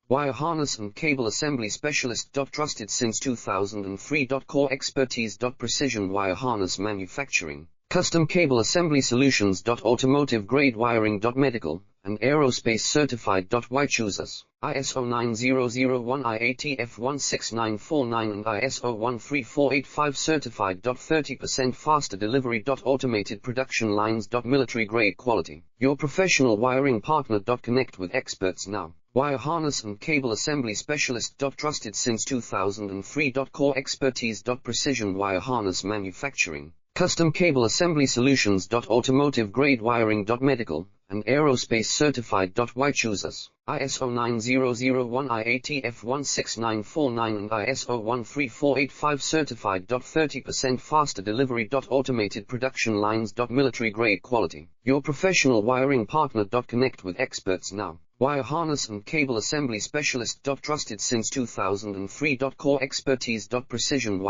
Wire harness and cable assembly specialist. Trusted since 2003. Core expertise. Precision wire harness manufacturing, custom cable assembly solutions. Automotive grade wiring. Medical and aerospace certified. Why choose us? ISO 9001 IATF 16949 and ISO 13485 certified. 30% faster delivery. Automated production lines. Military grade quality. Your professional wiring partner. Connect with experts now. Wire harness and cable assembly specialist. Trusted since 2003. Core expertise. Precision wire harness manufacturing, custom cable assembly solutions. Automotive grade wiring. Medical and aerospace certified. Why choose us? ISO 9001 IATF 16949 and ISO 13485 certified. 30% faster delivery. Automated production lines. Military grade quality. Your professional wiring partner. Connect with experts now. Wire harness and cable assembly specialist. Trusted since 2003. Core expertise. Precision